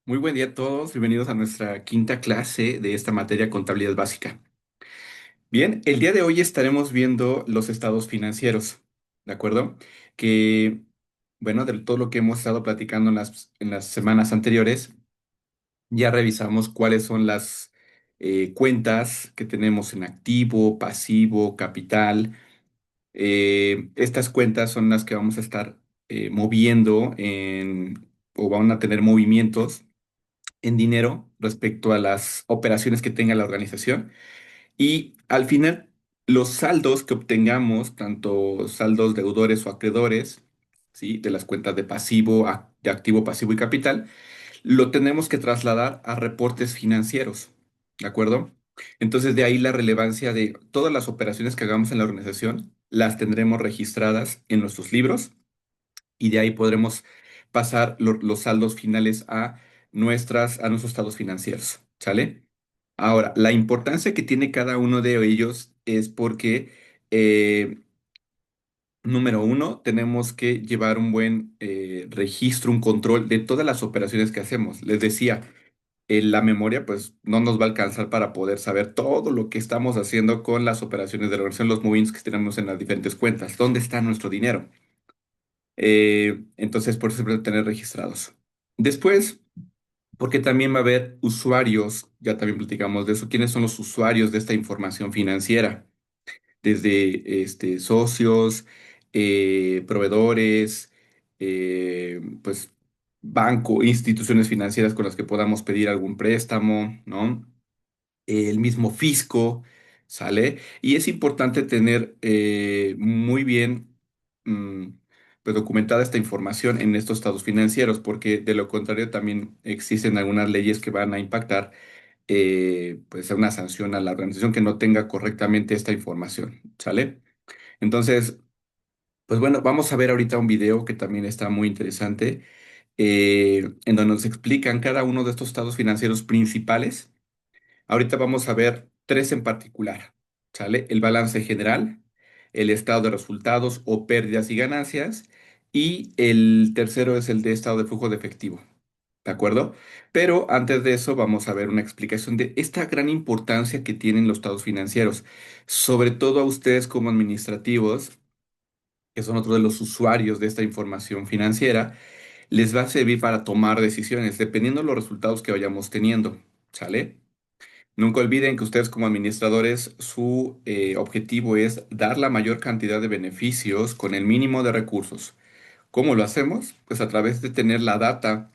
Muy buen día a todos, bienvenidos a nuestra quinta clase de esta materia contabilidad básica. Bien, el día de hoy estaremos viendo los estados financieros, ¿de acuerdo? Que, bueno, de todo lo que hemos estado platicando en las semanas anteriores, ya revisamos cuáles son las cuentas que tenemos en activo, pasivo, capital. Estas cuentas son las que vamos a estar moviendo o van a tener movimientos en dinero respecto a las operaciones que tenga la organización. Y al final, los saldos que obtengamos, tanto saldos deudores o acreedores, ¿sí? De las cuentas de pasivo, de activo, pasivo y capital, lo tenemos que trasladar a reportes financieros, ¿de acuerdo? Entonces, de ahí la relevancia de todas las operaciones que hagamos en la organización, las tendremos registradas en nuestros libros y de ahí podremos pasar los saldos finales a nuestros estados financieros, ¿sale? Ahora, la importancia que tiene cada uno de ellos es porque, número uno, tenemos que llevar un buen registro, un control de todas las operaciones que hacemos. Les decía, la memoria pues no nos va a alcanzar para poder saber todo lo que estamos haciendo con las operaciones de la organización, los movimientos que tenemos en las diferentes cuentas, dónde está nuestro dinero. Entonces, por eso siempre tener registrados. Después, porque también va a haber usuarios, ya también platicamos de eso, quiénes son los usuarios de esta información financiera, desde socios, proveedores, pues instituciones financieras con las que podamos pedir algún préstamo, ¿no? El mismo fisco, ¿sale? Y es importante tener muy bien mm, pues documentada esta información en estos estados financieros, porque de lo contrario también existen algunas leyes que van a impactar pues una sanción a la organización que no tenga correctamente esta información, ¿sale? Entonces, pues bueno, vamos a ver ahorita un video que también está muy interesante, en donde nos explican cada uno de estos estados financieros principales. Ahorita vamos a ver tres en particular, ¿sale? El balance general, el estado de resultados o pérdidas y ganancias, y el tercero es el de estado de flujo de efectivo, ¿de acuerdo? Pero antes de eso vamos a ver una explicación de esta gran importancia que tienen los estados financieros, sobre todo a ustedes como administrativos, que son otro de los usuarios de esta información financiera, les va a servir para tomar decisiones dependiendo de los resultados que vayamos teniendo, ¿sale? Nunca olviden que ustedes como administradores, su objetivo es dar la mayor cantidad de beneficios con el mínimo de recursos. ¿Cómo lo hacemos? Pues a través de tener la data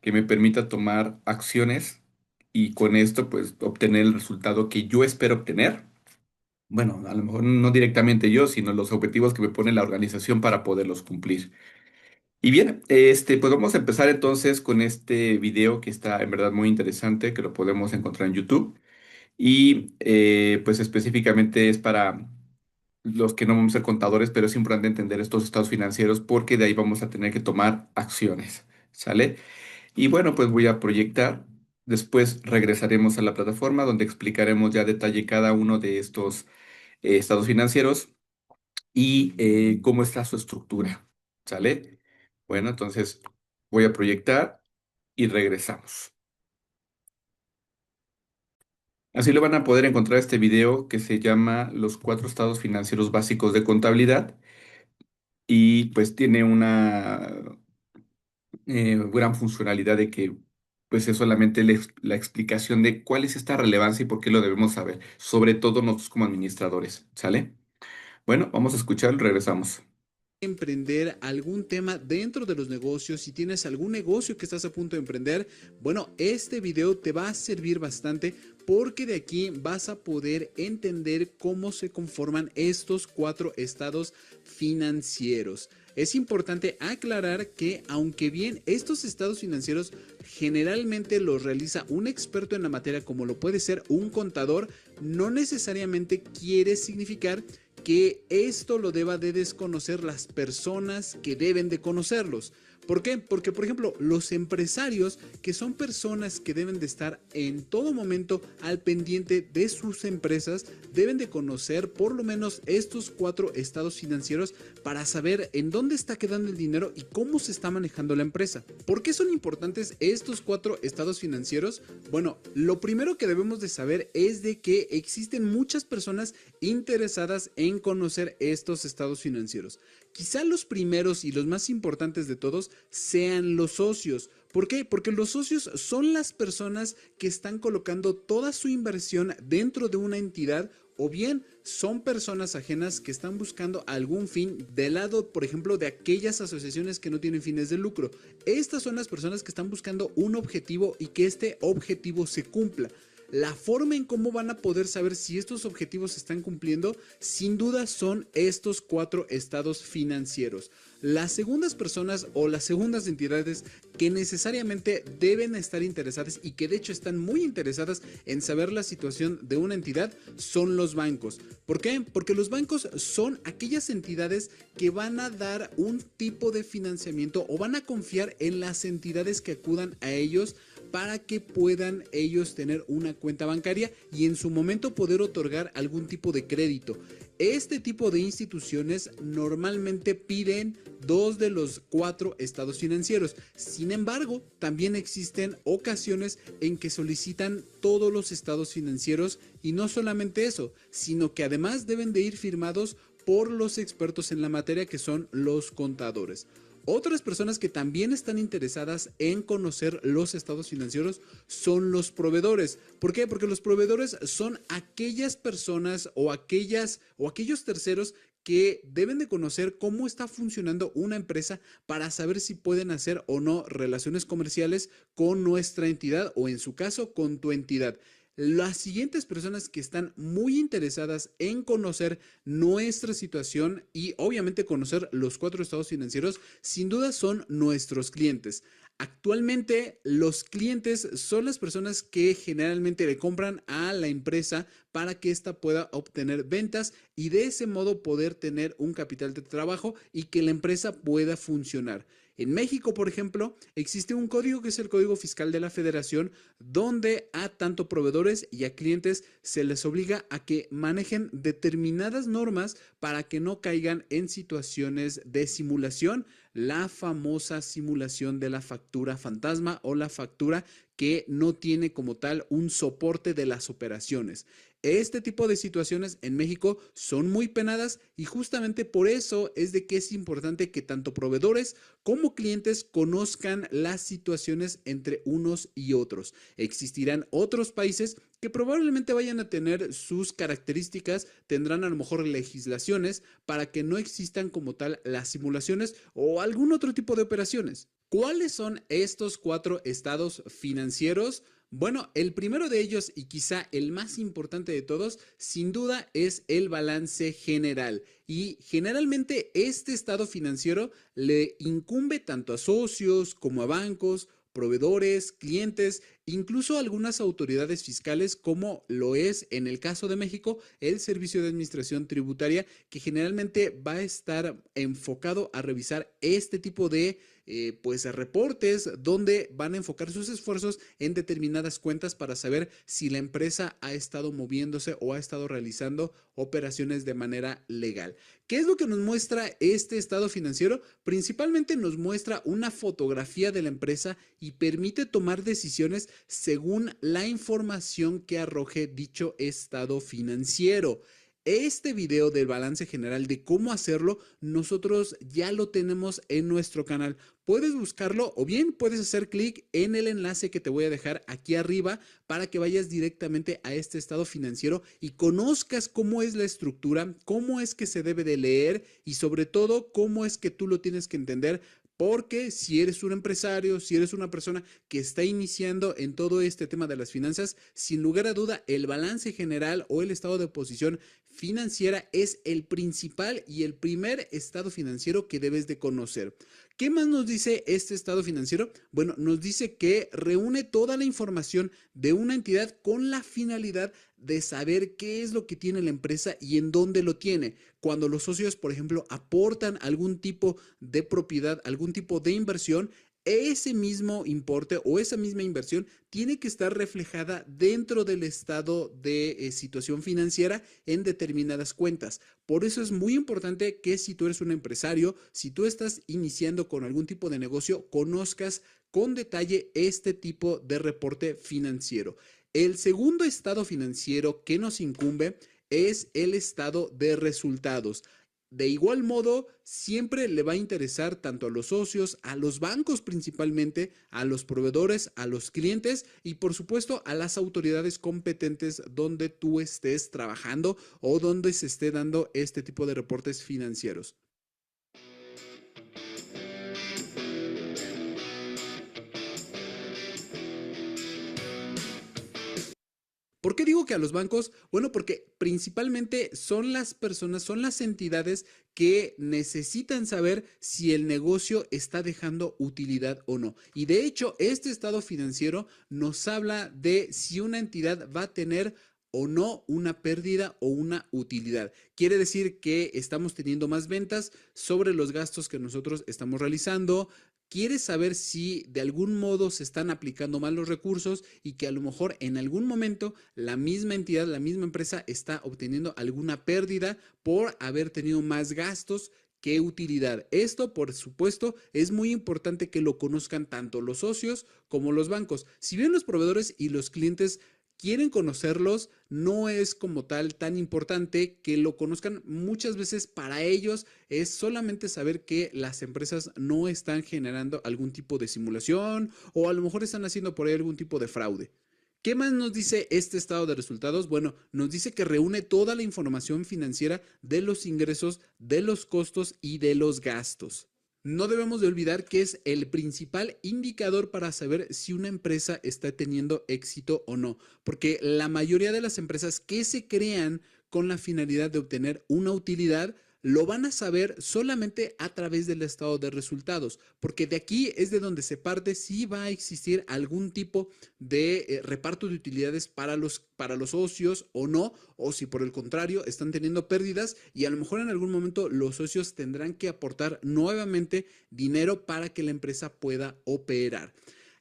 que me permita tomar acciones y con esto pues obtener el resultado que yo espero obtener. Bueno, a lo mejor no directamente yo, sino los objetivos que me pone la organización para poderlos cumplir. Y bien, pues vamos a empezar entonces con este video que está en verdad muy interesante, que lo podemos encontrar en YouTube. Y pues específicamente es para los que no vamos a ser contadores, pero es importante entender estos estados financieros porque de ahí vamos a tener que tomar acciones, ¿sale? Y bueno, pues voy a proyectar. Después regresaremos a la plataforma donde explicaremos ya a detalle cada uno de estos estados financieros y cómo está su estructura, ¿sale? Bueno, entonces voy a proyectar y regresamos. Así lo van a poder encontrar este video que se llama Los cuatro estados financieros básicos de contabilidad y pues tiene una gran funcionalidad de que pues es solamente la explicación de cuál es esta relevancia y por qué lo debemos saber, sobre todo nosotros como administradores, ¿sale? Bueno, vamos a escuchar y regresamos. Emprender algún tema dentro de los negocios, si tienes algún negocio que estás a punto de emprender, bueno, este video te va a servir bastante porque de aquí vas a poder entender cómo se conforman estos cuatro estados financieros. Es importante aclarar que aunque bien estos estados financieros generalmente los realiza un experto en la materia como lo puede ser un contador, no necesariamente quiere significar que esto lo deba de desconocer las personas que deben de conocerlos. ¿Por qué? Porque, por ejemplo, los empresarios, que son personas que deben de estar en todo momento al pendiente de sus empresas, deben de conocer por lo menos estos 4 estados financieros para saber en dónde está quedando el dinero y cómo se está manejando la empresa. ¿Por qué son importantes estos 4 estados financieros? Bueno, lo primero que debemos de saber es de que existen muchas personas interesadas en conocer estos estados financieros. Quizá los primeros y los más importantes de todos sean los socios. ¿Por qué? Porque los socios son las personas que están colocando toda su inversión dentro de una entidad, o bien son personas ajenas que están buscando algún fin del lado, por ejemplo, de aquellas asociaciones que no tienen fines de lucro. Estas son las personas que están buscando un objetivo y que este objetivo se cumpla. La forma en cómo van a poder saber si estos objetivos se están cumpliendo, sin duda, son estos 4 estados financieros. Las segundas personas o las segundas entidades que necesariamente deben estar interesadas y que de hecho están muy interesadas en saber la situación de una entidad son los bancos. ¿Por qué? Porque los bancos son aquellas entidades que van a dar un tipo de financiamiento o van a confiar en las entidades que acudan a ellos para que puedan ellos tener una cuenta bancaria y en su momento poder otorgar algún tipo de crédito. Este tipo de instituciones normalmente piden 2 de los 4 estados financieros. Sin embargo, también existen ocasiones en que solicitan todos los estados financieros, y no solamente eso, sino que además deben de ir firmados por los expertos en la materia, que son los contadores. Otras personas que también están interesadas en conocer los estados financieros son los proveedores. ¿Por qué? Porque los proveedores son aquellas personas o aquellos terceros que deben de conocer cómo está funcionando una empresa para saber si pueden hacer o no relaciones comerciales con nuestra entidad, o en su caso con tu entidad. Las siguientes personas que están muy interesadas en conocer nuestra situación y obviamente conocer los 4 estados financieros, sin duda son nuestros clientes. Actualmente los clientes son las personas que generalmente le compran a la empresa para que ésta pueda obtener ventas y de ese modo poder tener un capital de trabajo y que la empresa pueda funcionar. En México, por ejemplo, existe un código que es el Código Fiscal de la Federación, donde a tanto proveedores y a clientes se les obliga a que manejen determinadas normas para que no caigan en situaciones de simulación, la famosa simulación de la factura fantasma o la factura que no tiene como tal un soporte de las operaciones. Este tipo de situaciones en México son muy penadas y justamente por eso es de que es importante que tanto proveedores como clientes conozcan las situaciones entre unos y otros. Existirán otros países que probablemente vayan a tener sus características, tendrán a lo mejor legislaciones para que no existan como tal las simulaciones o algún otro tipo de operaciones. ¿Cuáles son estos 4 estados financieros? Bueno, el primero de ellos y quizá el más importante de todos, sin duda, es el balance general. Y generalmente este estado financiero le incumbe tanto a socios como a bancos, proveedores, clientes, incluso algunas autoridades fiscales, como lo es en el caso de México el Servicio de Administración Tributaria, que generalmente va a estar enfocado a revisar este tipo de pues reportes, donde van a enfocar sus esfuerzos en determinadas cuentas para saber si la empresa ha estado moviéndose o ha estado realizando operaciones de manera legal. ¿Qué es lo que nos muestra este estado financiero? Principalmente nos muestra una fotografía de la empresa y permite tomar decisiones según la información que arroje dicho estado financiero. Este video del balance general de cómo hacerlo, nosotros ya lo tenemos en nuestro canal. Puedes buscarlo o bien puedes hacer clic en el enlace que te voy a dejar aquí arriba para que vayas directamente a este estado financiero y conozcas cómo es la estructura, cómo es que se debe de leer y sobre todo cómo es que tú lo tienes que entender. Porque si eres un empresario, si eres una persona que está iniciando en todo este tema de las finanzas, sin lugar a duda, el balance general o el estado de posición financiera es el principal y el primer estado financiero que debes de conocer. ¿Qué más nos dice este estado financiero? Bueno, nos dice que reúne toda la información de una entidad con la finalidad de saber qué es lo que tiene la empresa y en dónde lo tiene. Cuando los socios, por ejemplo, aportan algún tipo de propiedad, algún tipo de inversión, ese mismo importe o esa misma inversión tiene que estar reflejada dentro del estado de situación financiera en determinadas cuentas. Por eso es muy importante que si tú eres un empresario, si tú estás iniciando con algún tipo de negocio, conozcas con detalle este tipo de reporte financiero. El segundo estado financiero que nos incumbe es el estado de resultados. De igual modo, siempre le va a interesar tanto a los socios, a los bancos principalmente, a los proveedores, a los clientes y por supuesto a las autoridades competentes donde tú estés trabajando o donde se esté dando este tipo de reportes financieros. ¿Por qué digo que a los bancos? Bueno, porque principalmente son las personas, son las entidades que necesitan saber si el negocio está dejando utilidad o no. Y de hecho, este estado financiero nos habla de si una entidad va a tener o no una pérdida o una utilidad. Quiere decir que estamos teniendo más ventas sobre los gastos que nosotros estamos realizando. Quieres saber si de algún modo se están aplicando mal los recursos y que a lo mejor en algún momento la misma entidad, la misma empresa está obteniendo alguna pérdida por haber tenido más gastos que utilidad. Esto, por supuesto, es muy importante que lo conozcan tanto los socios como los bancos. Si bien los proveedores y los clientes quieren conocerlos, no es como tal tan importante que lo conozcan. Muchas veces para ellos es solamente saber que las empresas no están generando algún tipo de simulación o a lo mejor están haciendo por ahí algún tipo de fraude. ¿Qué más nos dice este estado de resultados? Bueno, nos dice que reúne toda la información financiera de los ingresos, de los costos y de los gastos. No debemos de olvidar que es el principal indicador para saber si una empresa está teniendo éxito o no, porque la mayoría de las empresas que se crean con la finalidad de obtener una utilidad lo van a saber solamente a través del estado de resultados, porque de aquí es de donde se parte si va a existir algún tipo de reparto de utilidades para los socios o no, o si por el contrario están teniendo pérdidas y a lo mejor en algún momento los socios tendrán que aportar nuevamente dinero para que la empresa pueda operar.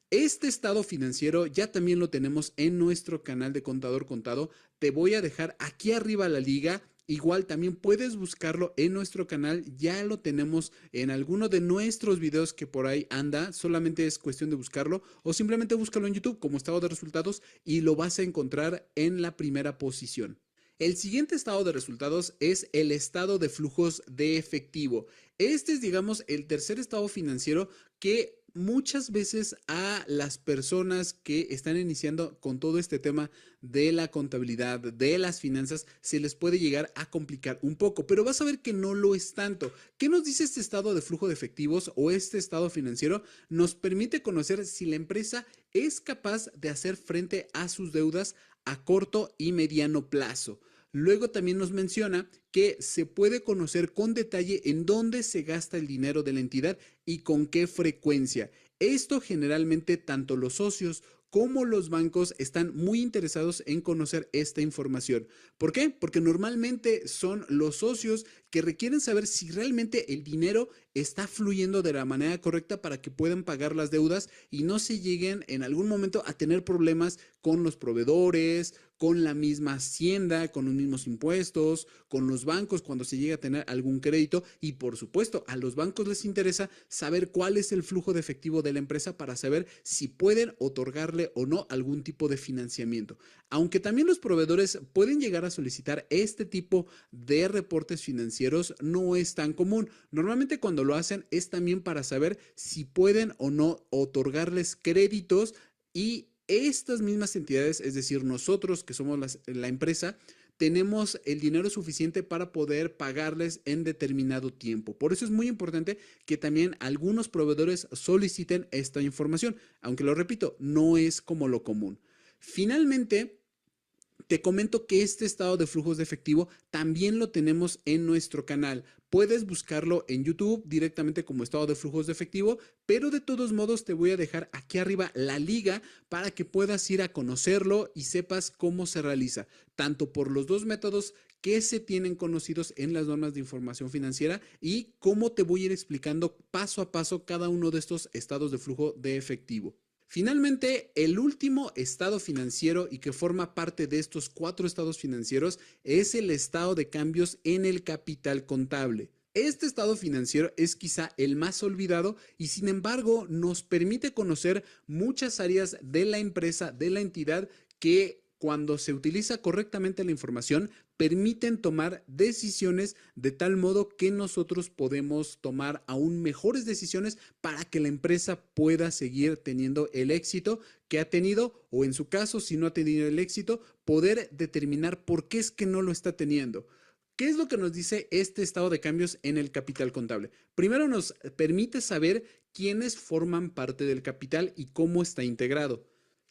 Este estado financiero ya también lo tenemos en nuestro canal de Contador Contado. Te voy a dejar aquí arriba la liga. Igual también puedes buscarlo en nuestro canal, ya lo tenemos en alguno de nuestros videos que por ahí anda, solamente es cuestión de buscarlo o simplemente búscalo en YouTube como estado de resultados y lo vas a encontrar en la primera posición. El siguiente estado de resultados es el estado de flujos de efectivo. Este es, digamos, el tercer estado financiero que muchas veces a las personas que están iniciando con todo este tema de la contabilidad, de las finanzas, se les puede llegar a complicar un poco, pero vas a ver que no lo es tanto. ¿Qué nos dice este estado de flujo de efectivos o este estado financiero? Nos permite conocer si la empresa es capaz de hacer frente a sus deudas a corto y mediano plazo. Luego también nos menciona que se puede conocer con detalle en dónde se gasta el dinero de la entidad y con qué frecuencia. Esto generalmente tanto los socios como los bancos están muy interesados en conocer esta información. ¿Por qué? Porque normalmente son los socios que requieren saber si realmente el dinero está fluyendo de la manera correcta para que puedan pagar las deudas y no se lleguen en algún momento a tener problemas con los proveedores, con la misma hacienda, con los mismos impuestos, con los bancos cuando se llega a tener algún crédito y por supuesto a los bancos les interesa saber cuál es el flujo de efectivo de la empresa para saber si pueden otorgarle o no algún tipo de financiamiento. Aunque también los proveedores pueden llegar a solicitar este tipo de reportes financieros, no es tan común. Normalmente cuando lo hacen es también para saber si pueden o no otorgarles créditos y estas mismas entidades, es decir, nosotros que somos la empresa, tenemos el dinero suficiente para poder pagarles en determinado tiempo. Por eso es muy importante que también algunos proveedores soliciten esta información, aunque lo repito, no es como lo común. Finalmente, Te comento que este estado de flujos de efectivo también lo tenemos en nuestro canal. Puedes buscarlo en YouTube directamente como estado de flujos de efectivo, pero de todos modos te voy a dejar aquí arriba la liga para que puedas ir a conocerlo y sepas cómo se realiza, tanto por los dos métodos que se tienen conocidos en las normas de información financiera y cómo te voy a ir explicando paso a paso cada uno de estos estados de flujo de efectivo. Finalmente, el último estado financiero y que forma parte de estos cuatro estados financieros es el estado de cambios en el capital contable. Este estado financiero es quizá el más olvidado y sin embargo nos permite conocer muchas áreas de la empresa, de la entidad que cuando se utiliza correctamente la información permiten tomar decisiones de tal modo que nosotros podemos tomar aún mejores decisiones para que la empresa pueda seguir teniendo el éxito que ha tenido o en su caso, si no ha tenido el éxito, poder determinar por qué es que no lo está teniendo. ¿Qué es lo que nos dice este estado de cambios en el capital contable? Primero nos permite saber quiénes forman parte del capital y cómo está integrado.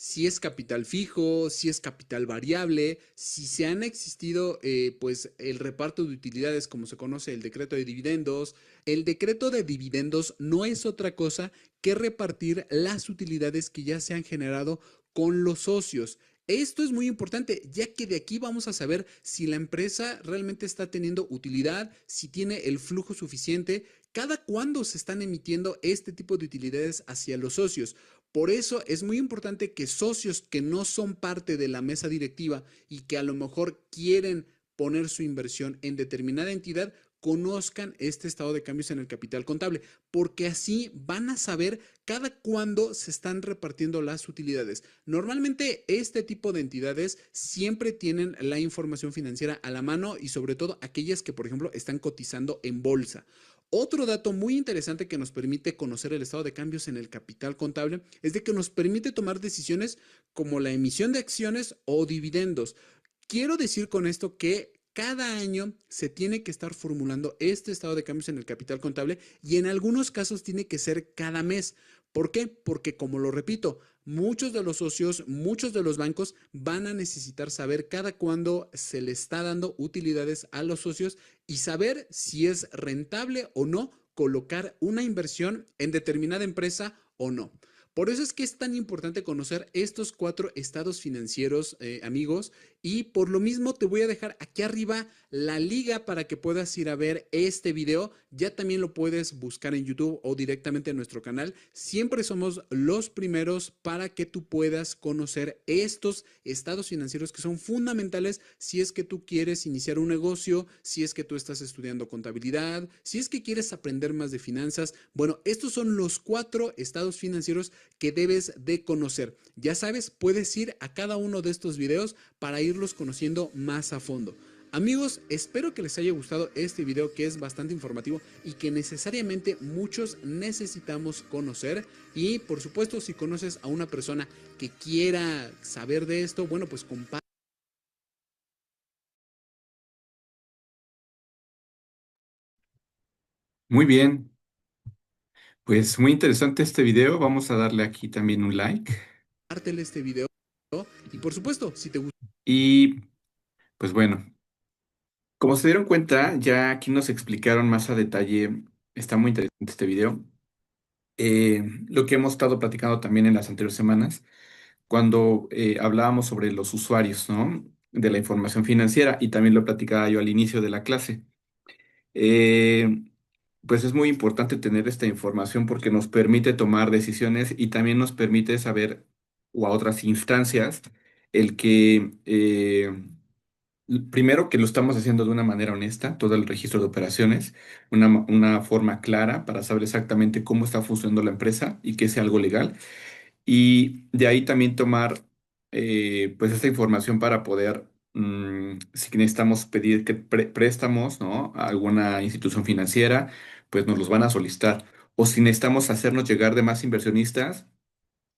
Si es capital fijo, si es capital variable, si se han existido pues el reparto de utilidades como se conoce el decreto de dividendos. El decreto de dividendos no es otra cosa que repartir las utilidades que ya se han generado con los socios. Esto es muy importante, ya que de aquí vamos a saber si la empresa realmente está teniendo utilidad, si tiene el flujo suficiente, cada cuándo se están emitiendo este tipo de utilidades hacia los socios. Por eso es muy importante que socios que no son parte de la mesa directiva y que a lo mejor quieren poner su inversión en determinada entidad, conozcan este estado de cambios en el capital contable, porque así van a saber cada cuándo se están repartiendo las utilidades. Normalmente este tipo de entidades siempre tienen la información financiera a la mano y sobre todo aquellas que, por ejemplo, están cotizando en bolsa. Otro dato muy interesante que nos permite conocer el estado de cambios en el capital contable es de que nos permite tomar decisiones como la emisión de acciones o dividendos. Quiero decir con esto que cada año se tiene que estar formulando este estado de cambios en el capital contable y en algunos casos tiene que ser cada mes. ¿Por qué? Porque como lo repito, muchos de los socios, muchos de los bancos van a necesitar saber cada cuándo se le está dando utilidades a los socios y saber si es rentable o no colocar una inversión en determinada empresa o no. Por eso es que es tan importante conocer estos cuatro estados financieros, amigos, y por lo mismo te voy a dejar aquí arriba la liga para que puedas ir a ver este video. Ya también lo puedes buscar en YouTube o directamente en nuestro canal. Siempre somos los primeros para que tú puedas conocer estos estados financieros que son fundamentales si es que tú quieres iniciar un negocio, si es que tú estás estudiando contabilidad, si es que quieres aprender más de finanzas. Bueno, estos son los cuatro estados financieros que debes de conocer. Ya sabes, puedes ir a cada uno de estos videos para irlos conociendo más a fondo. Amigos, espero que les haya gustado este video que es bastante informativo y que necesariamente muchos necesitamos conocer. Y por supuesto, si conoces a una persona que quiera saber de esto, bueno, pues comparte. Muy bien, pues muy interesante este video. Vamos a darle aquí también un like. Compártele este video y por supuesto, si te gusta Y pues bueno, como se dieron cuenta, ya aquí nos explicaron más a detalle. Está muy interesante este video. Lo que hemos estado platicando también en las anteriores semanas, cuando hablábamos sobre los usuarios, ¿no? De la información financiera y también lo platicaba yo al inicio de la clase. Eh, pues es muy importante tener esta información porque nos permite tomar decisiones y también nos permite saber, o a otras instancias, el que, primero, que lo estamos haciendo de una manera honesta, todo el registro de operaciones, una forma clara para saber exactamente cómo está funcionando la empresa y que sea algo legal. Y de ahí también tomar pues esta información para poder, si necesitamos pedir que préstamos, ¿no? A alguna institución financiera, pues nos los van a solicitar. O si necesitamos hacernos llegar de más inversionistas,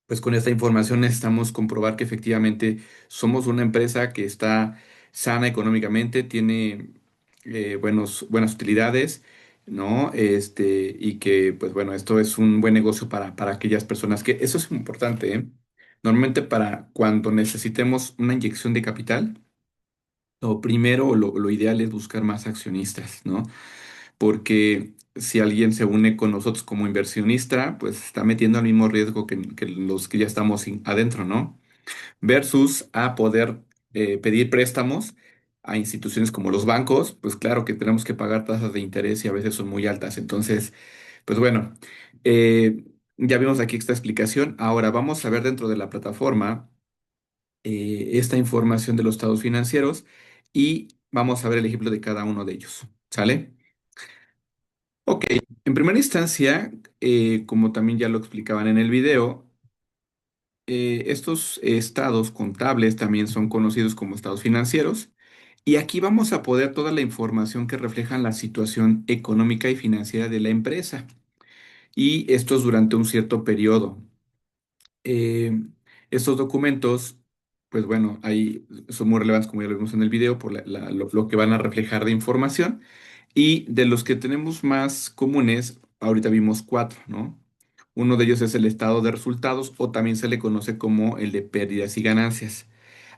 pues con esta información necesitamos comprobar que efectivamente somos una empresa que está sana económicamente, tiene buenas utilidades, ¿no? Y que, pues bueno, esto es un buen negocio para aquellas personas eso es importante, ¿eh? Normalmente para cuando necesitemos una inyección de capital. Lo primero, o lo ideal es buscar más accionistas, ¿no? Porque si alguien se une con nosotros como inversionista, pues está metiendo al mismo riesgo que los que ya estamos adentro, ¿no? Versus a poder pedir préstamos a instituciones como los bancos, pues claro que tenemos que pagar tasas de interés y a veces son muy altas. Entonces, pues bueno, ya vimos aquí esta explicación. Ahora vamos a ver dentro de la plataforma esta información de los estados financieros y vamos a ver el ejemplo de cada uno de ellos. ¿Sale? Ok, en primera instancia, como también ya lo explicaban en el video, estos estados contables también son conocidos como estados financieros. Y aquí vamos a poder toda la información que reflejan la situación económica y financiera de la empresa. Y esto es durante un cierto periodo. Eh, Estos documentos, pues bueno, ahí son muy relevantes, como ya lo vimos en el video, por lo que van a reflejar de información. Y de los que tenemos más comunes, ahorita vimos cuatro, ¿no? Uno de ellos es el estado de resultados o también se le conoce como el de pérdidas y ganancias.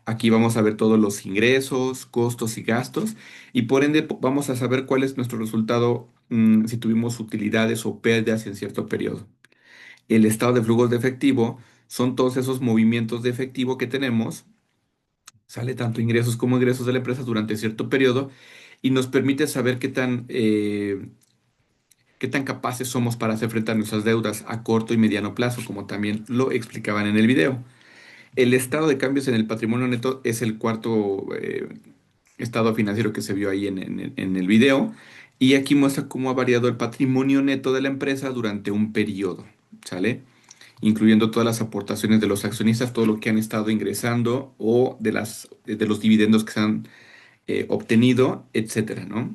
Aquí vamos a ver todos los ingresos, costos y gastos y por ende vamos a saber cuál es nuestro resultado, si tuvimos utilidades o pérdidas en cierto periodo. El estado de flujos de efectivo son todos esos movimientos de efectivo que tenemos, sale tanto ingresos como egresos de la empresa durante cierto periodo y nos permite saber qué tan capaces somos para hacer frente a nuestras deudas a corto y mediano plazo, como también lo explicaban en el video. El estado de cambios en el patrimonio neto es el cuarto estado financiero que se vio ahí en el video. Y aquí muestra cómo ha variado el patrimonio neto de la empresa durante un periodo, ¿sale? Incluyendo todas las aportaciones de los accionistas, todo lo que han estado ingresando o de los dividendos que se han obtenido, etcétera, ¿no?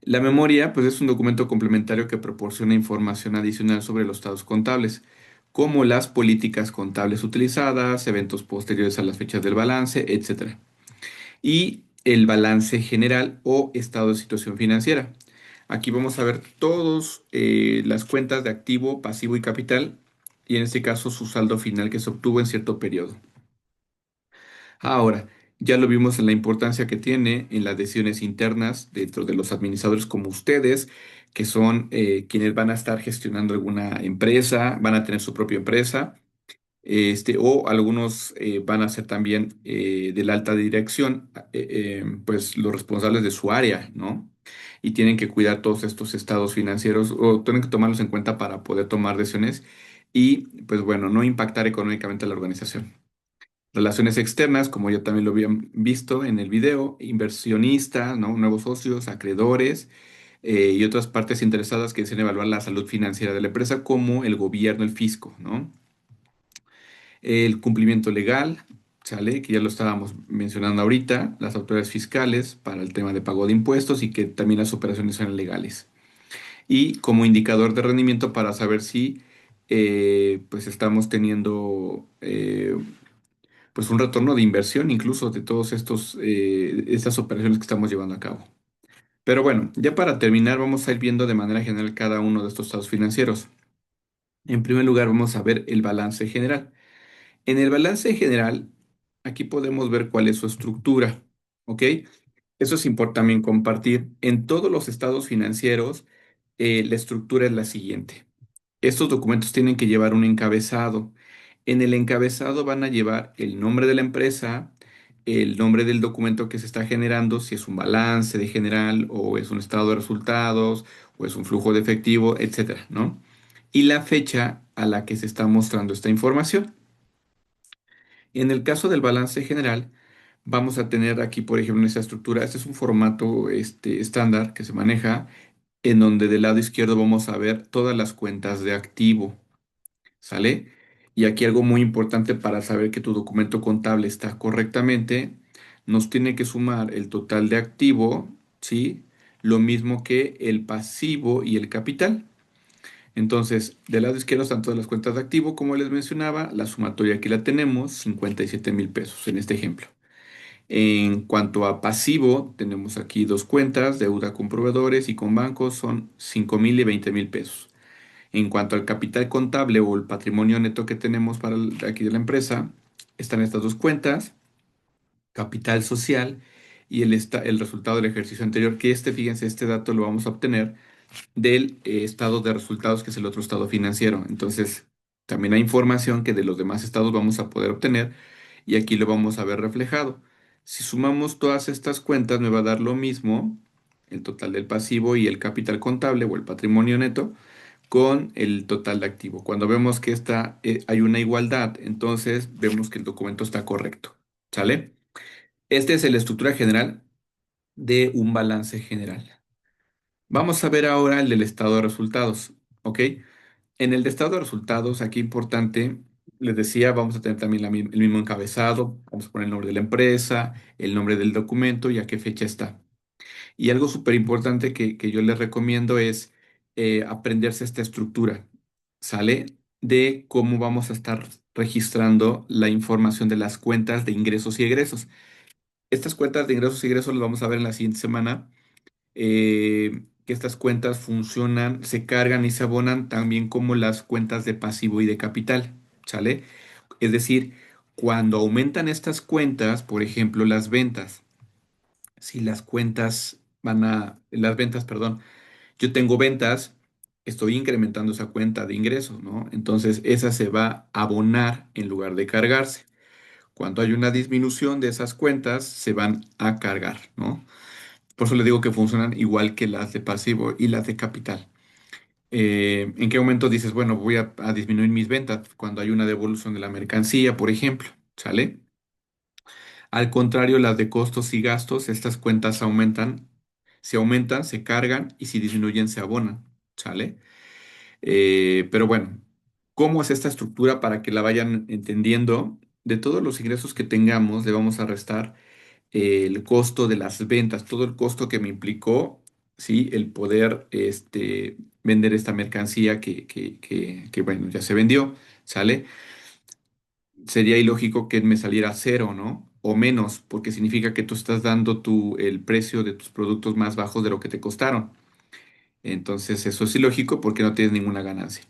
La memoria, pues es un documento complementario que proporciona información adicional sobre los estados contables, como las políticas contables utilizadas, eventos posteriores a las fechas del balance, etcétera. Y el balance general o estado de situación financiera. Aquí vamos a ver todas las cuentas de activo, pasivo y capital, y en este caso su saldo final que se obtuvo en cierto periodo. Ahora, ya lo vimos en la importancia que tiene en las decisiones internas dentro de los administradores como ustedes, que son quienes van a estar gestionando alguna empresa, van a tener su propia empresa, o algunos van a ser también de la alta dirección, pues los responsables de su área, ¿no? Y tienen que cuidar todos estos estados financieros o tienen que tomarlos en cuenta para poder tomar decisiones y, pues bueno, no impactar económicamente a la organización. Relaciones externas, como ya también lo habían visto en el video, inversionistas, ¿no? Nuevos socios, acreedores y otras partes interesadas que deseen evaluar la salud financiera de la empresa, como el gobierno, el fisco, ¿no? El cumplimiento legal, ¿sale? Que ya lo estábamos mencionando ahorita, las autoridades fiscales para el tema de pago de impuestos y que también las operaciones sean legales. Y como indicador de rendimiento para saber si pues estamos teniendo pues un retorno de inversión incluso de todos estas operaciones que estamos llevando a cabo. Pero bueno, ya para terminar vamos a ir viendo de manera general cada uno de estos estados financieros. En primer lugar vamos a ver el balance general. En el balance general, aquí podemos ver cuál es su estructura, ¿ok? Eso es importante también compartir. En todos los estados financieros, la estructura es la siguiente. Estos documentos tienen que llevar un encabezado. En el encabezado van a llevar el nombre de la empresa, el nombre del documento que se está generando, si es un balance de general o es un estado de resultados o es un flujo de efectivo, etcétera, ¿no? Y la fecha a la que se está mostrando esta información. En el caso del balance general, vamos a tener aquí, por ejemplo, en esta estructura, este es un formato estándar que se maneja, en donde del lado izquierdo vamos a ver todas las cuentas de activo, ¿sale? Y aquí algo muy importante para saber que tu documento contable está correctamente, nos tiene que sumar el total de activo, ¿sí? Lo mismo que el pasivo y el capital. Entonces, del lado izquierdo están todas las cuentas de activo, como les mencionaba, la sumatoria aquí la tenemos, 57,000 pesos en este ejemplo. En cuanto a pasivo, tenemos aquí dos cuentas, deuda con proveedores y con bancos, son 5,000 y 20,000 pesos. En cuanto al capital contable o el patrimonio neto que tenemos para aquí de la empresa, están estas dos cuentas, capital social y el resultado del ejercicio anterior, que fíjense, este dato lo vamos a obtener del estado de resultados, que es el otro estado financiero. Entonces, también hay información que de los demás estados vamos a poder obtener y aquí lo vamos a ver reflejado. Si sumamos todas estas cuentas, me va a dar lo mismo el total del pasivo y el capital contable o el patrimonio neto con el total de activo. Cuando vemos que hay una igualdad, entonces vemos que el documento está correcto. ¿Sale? Esta es la estructura general de un balance general. Vamos a ver ahora el del estado de resultados, ¿ok? En el de estado de resultados, aquí importante, les decía, vamos a tener también el mismo encabezado, vamos a poner el nombre de la empresa, el nombre del documento y a qué fecha está. Y algo súper importante que yo les recomiendo es aprenderse esta estructura, ¿sale? De cómo vamos a estar registrando la información de las cuentas de ingresos y egresos. Estas cuentas de ingresos y egresos las vamos a ver en la siguiente semana, que estas cuentas funcionan, se cargan y se abonan también como las cuentas de pasivo y de capital, ¿sale? Es decir, cuando aumentan estas cuentas, por ejemplo, las ventas, si las ventas, perdón, yo tengo ventas, estoy incrementando esa cuenta de ingresos, ¿no? Entonces, esa se va a abonar en lugar de cargarse. Cuando hay una disminución de esas cuentas, se van a cargar, ¿no? Por eso le digo que funcionan igual que las de pasivo y las de capital. ¿En qué momento dices, bueno, voy a disminuir mis ventas? Cuando hay una devolución de la mercancía, por ejemplo, ¿sale? Al contrario, las de costos y gastos, estas cuentas aumentan. Si aumentan, se cargan y si disminuyen, se abonan, ¿sale? Pero bueno, ¿cómo es esta estructura para que la vayan entendiendo? De todos los ingresos que tengamos, le vamos a restar el costo de las ventas, todo el costo que me implicó, ¿sí? El poder vender esta mercancía bueno, ya se vendió, ¿sale? Sería ilógico que me saliera cero, ¿no? O menos, porque significa que tú estás dando el precio de tus productos más bajos de lo que te costaron. Entonces, eso es ilógico porque no tienes ninguna ganancia.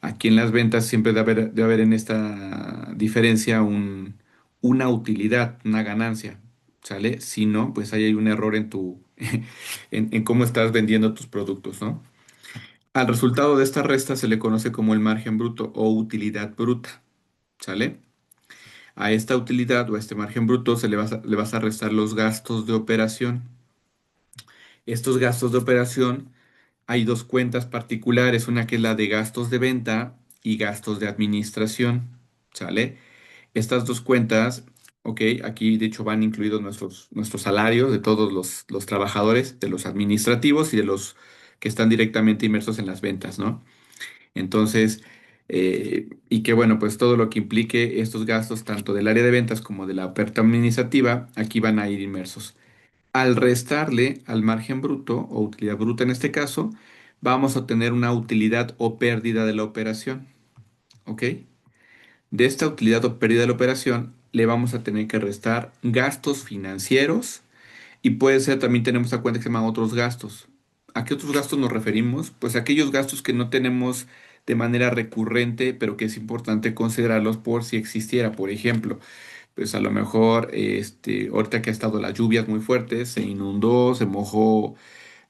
Aquí en las ventas siempre debe haber en esta diferencia una utilidad, una ganancia, ¿sale? Si no, pues ahí hay un error en cómo estás vendiendo tus productos, ¿no? Al resultado de esta resta se le conoce como el margen bruto o utilidad bruta, ¿sale? A esta utilidad o a este margen bruto le vas a restar los gastos de operación. Estos gastos de operación, hay dos cuentas particulares, una que es la de gastos de venta y gastos de administración, ¿sale? Estas dos cuentas, ok, aquí de hecho van incluidos nuestros salarios de todos los trabajadores, de los administrativos y de los que están directamente inmersos en las ventas, ¿no? Entonces, y que bueno, pues todo lo que implique estos gastos, tanto del área de ventas como de la oferta administrativa, aquí van a ir inmersos. Al restarle al margen bruto o utilidad bruta en este caso, vamos a obtener una utilidad o pérdida de la operación, ¿ok? De esta utilidad o pérdida de la operación, le vamos a tener que restar gastos financieros y puede ser, también tenemos a cuenta que se llaman otros gastos. ¿A qué otros gastos nos referimos? Pues a aquellos gastos que no tenemos de manera recurrente, pero que es importante considerarlos por si existiera. Por ejemplo, pues a lo mejor, ahorita que ha estado las lluvias muy fuertes, se inundó, se mojó,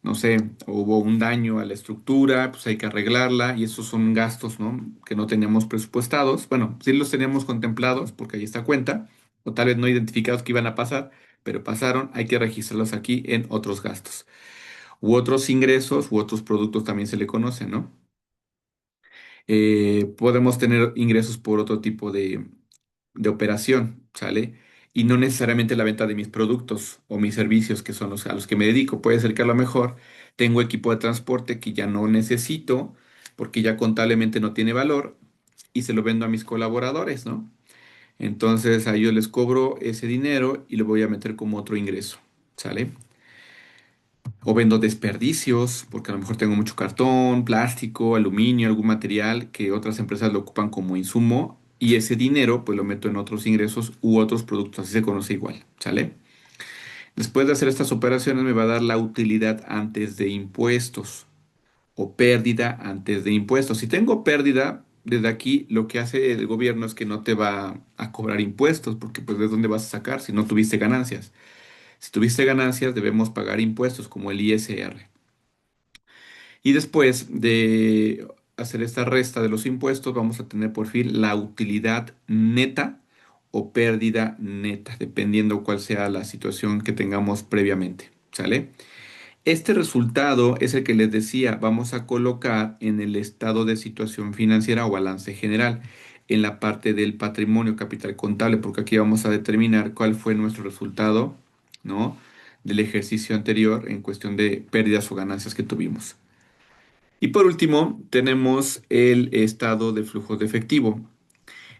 no sé, hubo un daño a la estructura, pues hay que arreglarla y esos son gastos, ¿no? Que no teníamos presupuestados. Bueno, sí los teníamos contemplados porque ahí está cuenta, o tal vez no identificados que iban a pasar, pero pasaron, hay que registrarlos aquí en otros gastos. U otros ingresos u otros productos también se le conocen, ¿no? Podemos tener ingresos por otro tipo de operación, ¿sale? Y no necesariamente la venta de mis productos o mis servicios, que son los a los que me dedico. Puede ser que a lo mejor tengo equipo de transporte que ya no necesito porque ya contablemente no tiene valor y se lo vendo a mis colaboradores, ¿no? Entonces a ellos les cobro ese dinero y lo voy a meter como otro ingreso, ¿sale? O vendo desperdicios, porque a lo mejor tengo mucho cartón, plástico, aluminio, algún material que otras empresas lo ocupan como insumo y ese dinero pues lo meto en otros ingresos u otros productos, así se conoce igual, ¿sale? Después de hacer estas operaciones me va a dar la utilidad antes de impuestos o pérdida antes de impuestos. Si tengo pérdida, desde aquí lo que hace el gobierno es que no te va a cobrar impuestos, porque pues ¿de dónde vas a sacar si no tuviste ganancias? Si tuviste ganancias, debemos pagar impuestos como el ISR. Y después de hacer esta resta de los impuestos, vamos a tener por fin la utilidad neta o pérdida neta, dependiendo cuál sea la situación que tengamos previamente. ¿Sale? Este resultado es el que les decía, vamos a colocar en el estado de situación financiera o balance general, en la parte del patrimonio capital contable, porque aquí vamos a determinar cuál fue nuestro resultado, ¿no? Del ejercicio anterior en cuestión de pérdidas o ganancias que tuvimos. Y por último, tenemos el estado de flujo de efectivo.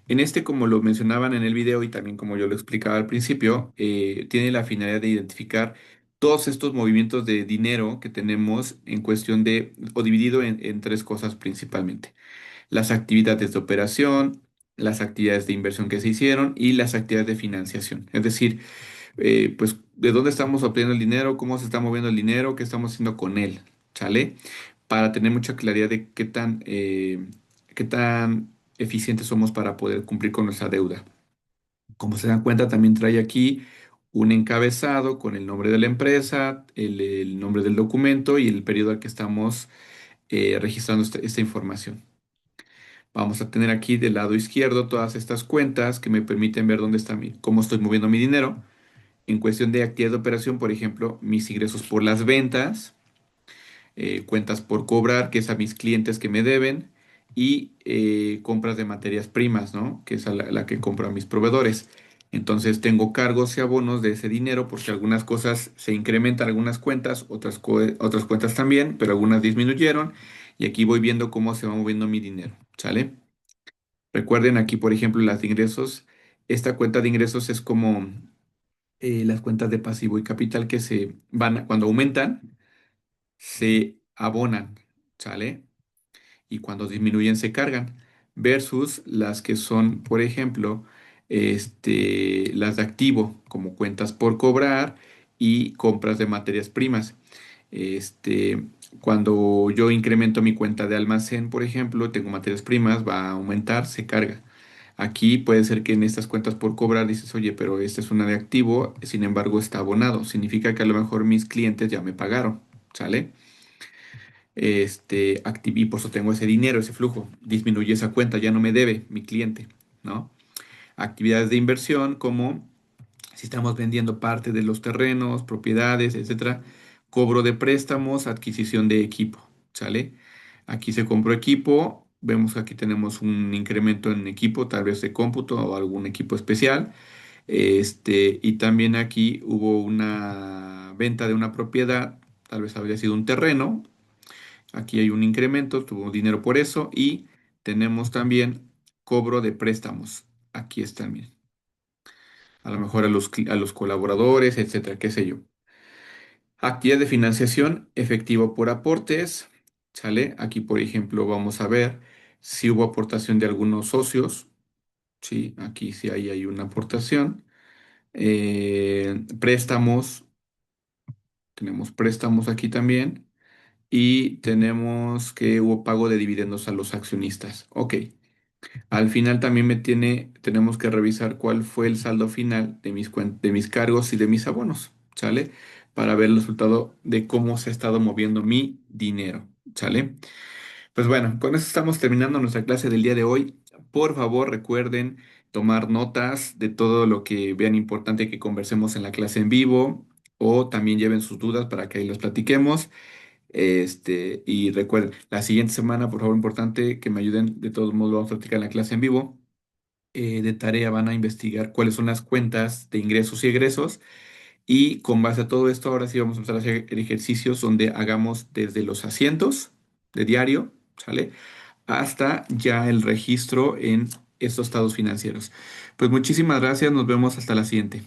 En este, como lo mencionaban en el video y también como yo lo explicaba al principio, tiene la finalidad de identificar todos estos movimientos de dinero que tenemos en cuestión de, o dividido en tres cosas principalmente. Las actividades de operación, las actividades de inversión que se hicieron y las actividades de financiación. Es decir, pues de dónde estamos obteniendo el dinero, cómo se está moviendo el dinero, qué estamos haciendo con él, ¿sale? Para tener mucha claridad de qué tan eficientes somos para poder cumplir con nuestra deuda. Como se dan cuenta, también trae aquí un encabezado con el nombre de la empresa, el nombre del documento y el periodo al que estamos registrando esta información. Vamos a tener aquí del lado izquierdo todas estas cuentas que me permiten ver dónde está cómo estoy moviendo mi dinero. En cuestión de actividad de operación, por ejemplo, mis ingresos por las ventas, cuentas por cobrar, que es a mis clientes que me deben, y compras de materias primas, ¿no? Que es a la que compro a mis proveedores. Entonces tengo cargos y abonos de ese dinero porque algunas cosas se incrementan, algunas cuentas, otras cuentas también, pero algunas disminuyeron. Y aquí voy viendo cómo se va moviendo mi dinero, ¿sale? Recuerden aquí, por ejemplo, las de ingresos. Esta cuenta de ingresos es como las cuentas de pasivo y capital que se van, cuando aumentan, se abonan, ¿sale? Y cuando disminuyen, se cargan. Versus las que son, por ejemplo, las de activo, como cuentas por cobrar y compras de materias primas. Este, Cuando yo incremento mi cuenta de almacén, por ejemplo, tengo materias primas, va a aumentar, se carga. Aquí puede ser que en estas cuentas por cobrar dices, oye, pero esta es una de activo, sin embargo está abonado. Significa que a lo mejor mis clientes ya me pagaron, ¿sale? Y por eso tengo ese dinero, ese flujo. Disminuye esa cuenta, ya no me debe mi cliente, ¿no? Actividades de inversión como si estamos vendiendo parte de los terrenos, propiedades, etcétera, cobro de préstamos, adquisición de equipo, ¿sale? Aquí se compró equipo, vemos que aquí tenemos un incremento en equipo, tal vez de cómputo o algún equipo especial. Y también aquí hubo una venta de una propiedad, tal vez habría sido un terreno. Aquí hay un incremento, tuvo dinero por eso y tenemos también cobro de préstamos. Aquí está también a lo mejor a los colaboradores, etcétera, qué sé yo. Actividad de financiación, efectivo por aportes, ¿sale? Aquí, por ejemplo, vamos a ver si hubo aportación de algunos socios, ¿sí? Aquí sí hay una aportación. Préstamos, tenemos préstamos aquí también. Y tenemos que hubo pago de dividendos a los accionistas. Ok. Al final también tenemos que revisar cuál fue el saldo final de mis cargos y de mis abonos, ¿sale? Para ver el resultado de cómo se ha estado moviendo mi dinero, ¿sale? Pues bueno, con eso estamos terminando nuestra clase del día de hoy. Por favor, recuerden tomar notas de todo lo que vean importante que conversemos en la clase en vivo o también lleven sus dudas para que ahí las platiquemos. Y recuerden, la siguiente semana, por favor, importante que me ayuden. De todos modos, vamos a practicar en la clase en vivo. De tarea van a investigar cuáles son las cuentas de ingresos y egresos. Y con base a todo esto, ahora sí vamos a empezar a hacer ejercicios donde hagamos desde los asientos de diario, ¿sale? Hasta ya el registro en estos estados financieros. Pues muchísimas gracias, nos vemos hasta la siguiente.